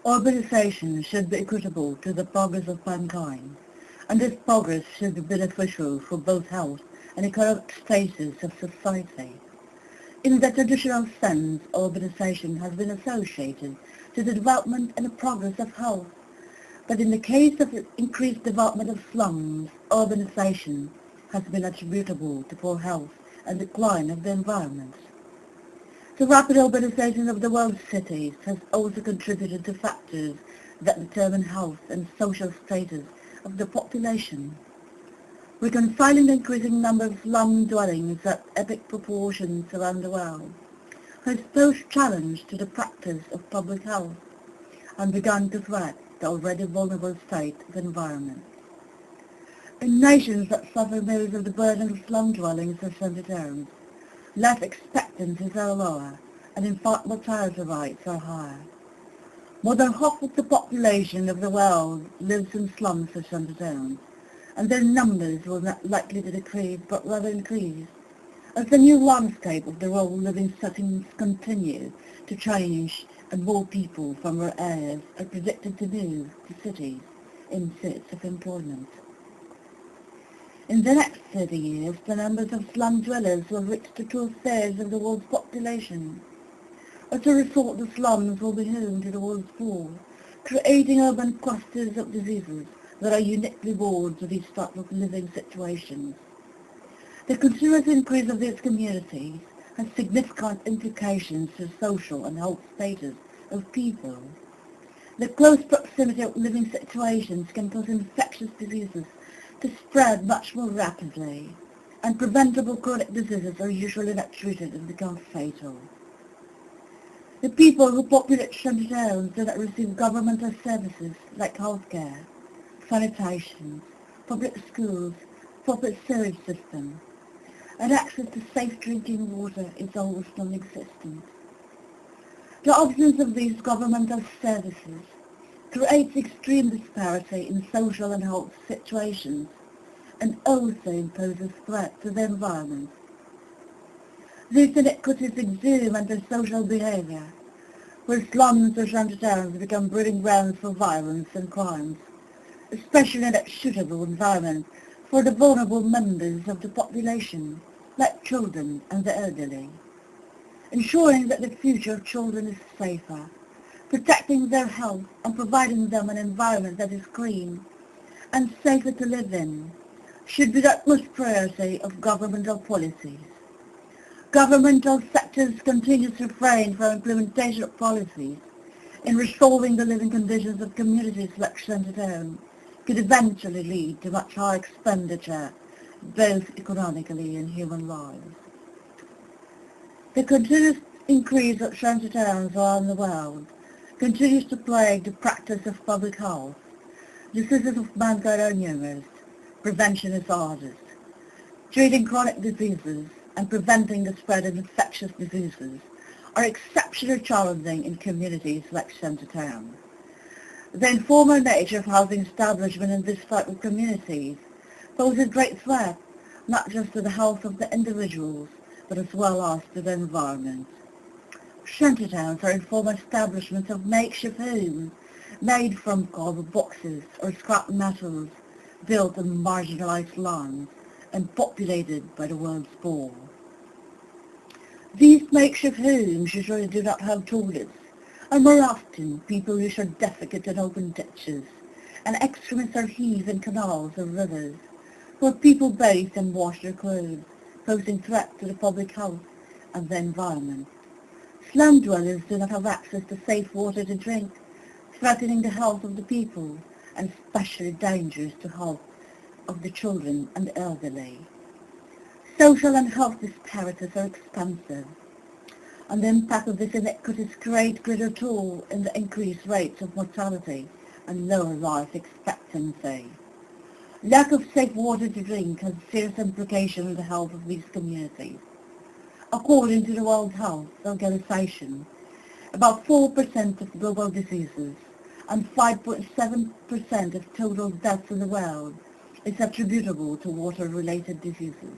Urbanization should be equitable to the progress of mankind, and this progress should be beneficial for both health and economic status of society. In the traditional sense, urbanization has been associated to the development and the progress of health, but in the case of increased development of slums, urbanization has been attributable to poor health and decline of the environment. The rapid urbanization of the world's cities has also contributed to factors that determine health and social status of the population. Reconciling the increasing number of slum dwellings at epic proportions around the world has posed challenge to the practice of public health and begun to threat the already vulnerable state of the environment. In nations that suffer most of the burden of slum dwellings or shantytowns, life expectancies are lower, and infant mortality rates are higher. More than half of the population of the world lives in slums or shantytowns, and their numbers will not likely to decrease but rather increase, as the new landscape of the rural living settings continue to change and more people from rural areas are predicted to move to cities in search of employment. In the next 30 years, the numbers of slum dwellers will reach to 2/3 of the world's population. As a result, the slums will be home to the world's poor, creating urban clusters of diseases that are uniquely born to these types of living situations. The continuous increase of these communities has significant implications to the social and health status of people. The close proximity of living situations can cause infectious diseases to spread much more rapidly, and preventable chronic diseases are usually not treated and become fatal. The people who populate shantytowns do not receive governmental services like healthcare, sanitation, public schools, public sewage system, and access to safe drinking water is almost non-existent. The absence of these governmental services creates extreme disparity in social and health situations and also imposes threats to the environment. These inequities exhume under social behavior, where slums or shantytowns become breeding grounds for violence and crimes, especially in a suitable environment for the vulnerable members of the population, like children and the elderly. Ensuring that the future of children is safer, protecting their health and providing them an environment that is clean and safer to live in should be the utmost priority of governmental policies. Governmental sectors continue to refrain from implementation of policies in resolving the living conditions of communities like Shantytown could eventually lead to much higher expenditure, both economically and human lives. The continuous increase of shantytowns around the world continues to plague the practice of public health. Diseases of mankind are numerous. Prevention is hardest. Treating chronic diseases and preventing the spread of infectious diseases are exceptionally challenging in communities like Shantytown. The informal nature of housing establishment in this type of communities poses great threat not just to the health of the individuals, but as well as to the environment. Shantytowns are informal establishments of makeshift homes made from cardboard boxes or scrap metals built on marginalized lands and populated by the world's poor. These makeshift homes usually do not have toilets, and more often people usually defecate in open ditches, and excrements are heaved in canals or rivers, where people bathe and wash their clothes, posing threats to the public health and the environment. Slum dwellers do not have access to safe water to drink, threatening the health of the people, and especially dangerous to health of the children and the elderly. Social and health disparities are expansive, and the impact of these inequities create greater toll in the increased rates of mortality and lower life expectancy. Lack of safe water to drink has serious implications on the health of these communities. According to the World Health Organization, about 4% of global diseases and 5.7% of total deaths in the world is attributable to water-related diseases.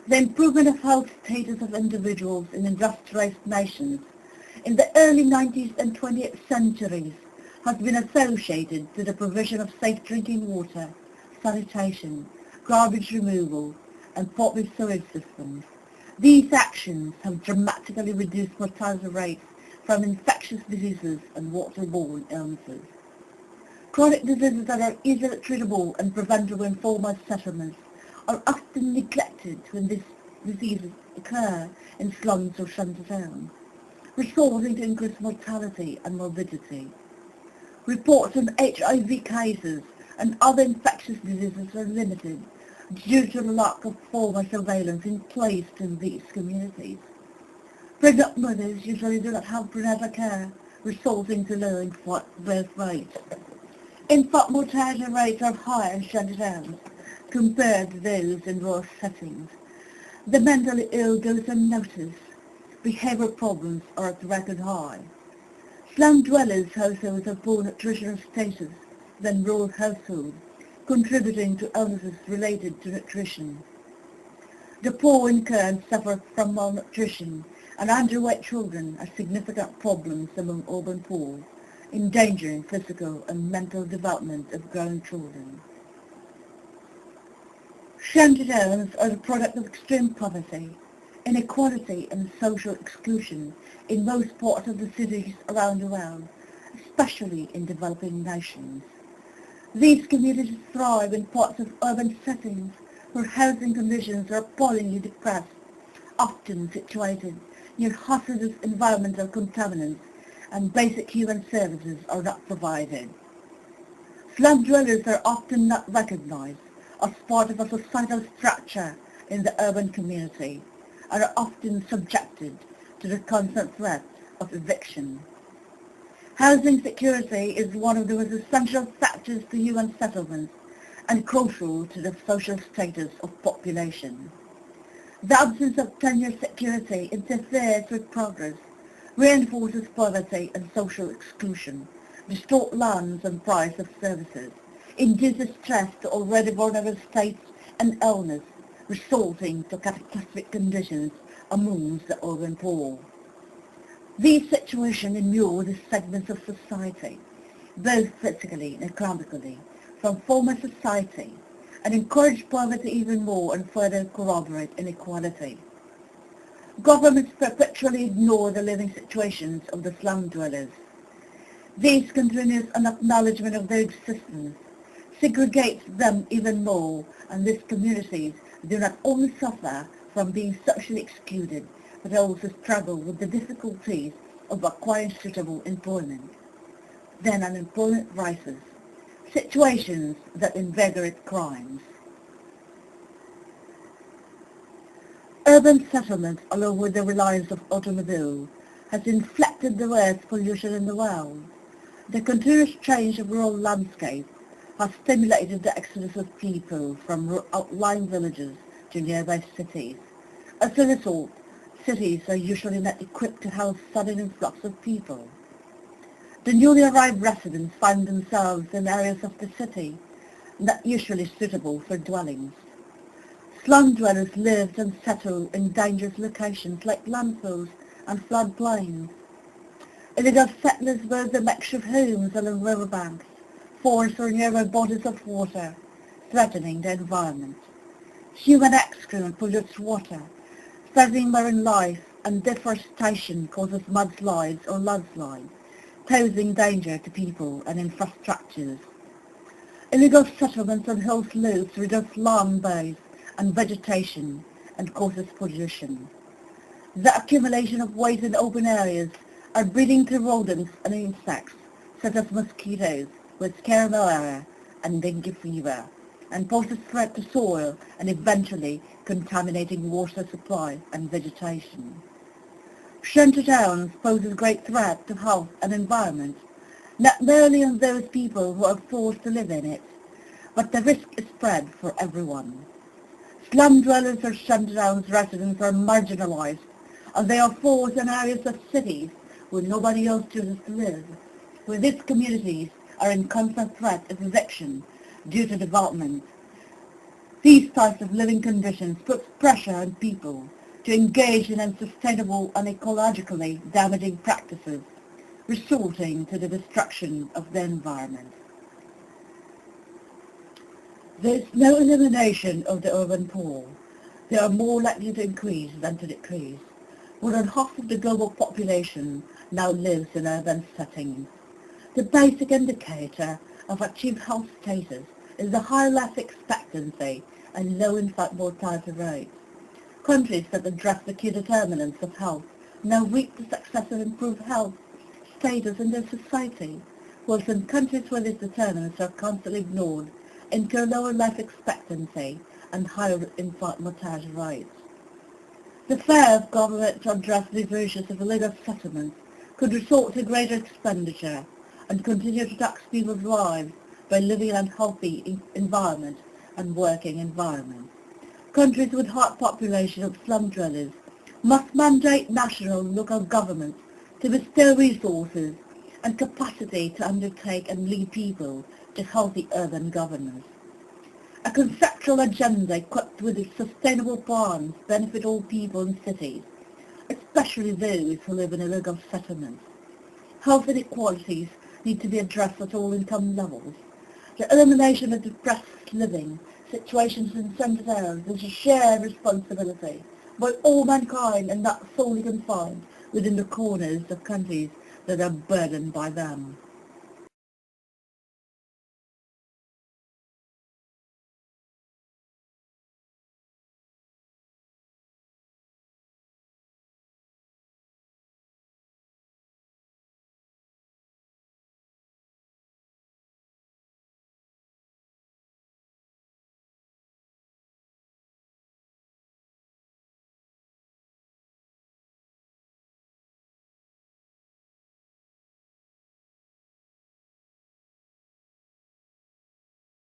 The improvement of health status of individuals in industrialized nations in the early 19th and 20th centuries has been associated to the provision of safe drinking water, sanitation, garbage removal, and public sewage systems. These actions have dramatically reduced mortality rates from infectious diseases and waterborne illnesses. Chronic diseases that are easily treatable and preventable in former settlements are often neglected when these diseases occur in slums or shantytowns, resulting in increased mortality and morbidity. Reports on HIV cases and other infectious diseases are limited due to the lack of formal surveillance in place in these communities. Pregnant mothers usually do not have prenatal care, resulting in low birth rates. Infant mortality rates are higher in shantytowns compared to those in rural settings. The mentally ill goes unnoticed. Behavioral problems are at record high. Slum dwellers' households have poor nutritional status than rural households, contributing to illnesses related to nutrition. The poor in turn suffer from malnutrition, and underweight children are significant problems among urban poor, endangering physical and mental development of growing children. Shantytowns are the product of extreme poverty, inequality and social exclusion in most parts of the cities around the world, especially in developing nations. These communities thrive in parts of urban settings where housing conditions are appallingly depressed, often situated near hazardous environmental contaminants, and basic human services are not provided. Slum dwellers are often not recognized as part of a societal structure in the urban community and are often subjected to the constant threat of eviction. Housing security is one of the most essential factors to human settlements and crucial to the social status of population. The absence of tenure security interferes with progress, reinforces poverty and social exclusion, distorts lands and price of services, induces stress to already vulnerable states and illness, resulting to catastrophic conditions amongst the urban poor. These situations inure the segments of society, both physically and economically, from former society, and encourage poverty even more and further corroborate inequality. Governments perpetually ignore the living situations of the slum dwellers. This continuous unacknowledgement of their existence segregates them even more, and these communities do not only suffer from being socially excluded, but also struggle with the difficulties of acquiring suitable employment. Then unemployment rises, situations that invigorate crimes. Urban settlement, along with the reliance of automobiles, has inflicted the worst pollution in the world. The continuous change of rural landscape has stimulated the exodus of people from outlying villages to nearby cities. As a result, cities are usually not equipped to house sudden influx of people. The newly arrived residents find themselves in areas of the city not usually suitable for dwellings. Slum dwellers lived and settled in dangerous locations like landfills and floodplains. Illegal settlers built a mixture of homes along riverbanks, forests or nearby bodies of water, threatening the environment. Human excrement pollutes water, threatening marine life, and deforestation causes mudslides or landslides, posing danger to people and infrastructures. Illegal settlements on hill slopes reduce land base and vegetation and causes pollution. The accumulation of waste in open areas are breeding to rodents and insects such as mosquitoes with scare malaria and dengue fever, and poses threat to soil and eventually contaminating water supply and vegetation. Shantytowns pose a great threat to health and environment, not merely on those people who are forced to live in it, but the risk is spread for everyone. Slum dwellers or shantytowns residents are marginalized, and they are forced in areas of cities where nobody else chooses to live, where these communities are in constant threat of eviction due to development. These types of living conditions put pressure on people, to engage in unsustainable and ecologically damaging practices, resulting to the destruction of the environment. There is no elimination of the urban poor. They are more likely to increase than to decrease. More than half of the global population now lives in urban settings. The basic indicator of achieved health status is the high life expectancy and low infant mortality rates. Countries that address the key determinants of health now reap the success of improved health status in their society, whilst in countries where these determinants are constantly ignored, incur lower life expectancy and higher infant mortality rates. The failure of government to address these issues of illegal settlements could result to greater expenditure and continue to tax people's lives by living in unhealthy environment and working environment. Countries with high population of slum dwellers must mandate national and local governments to bestow resources and capacity to undertake and lead people to healthy urban governance. A conceptual agenda equipped with its sustainable plans benefit all people in cities, especially those who live in illegal settlements. Health inequalities need to be addressed at all income levels. The elimination of depressed living situations in Shantytowns is a shared responsibility by all mankind and not solely confined within the corners of countries that are burdened by them.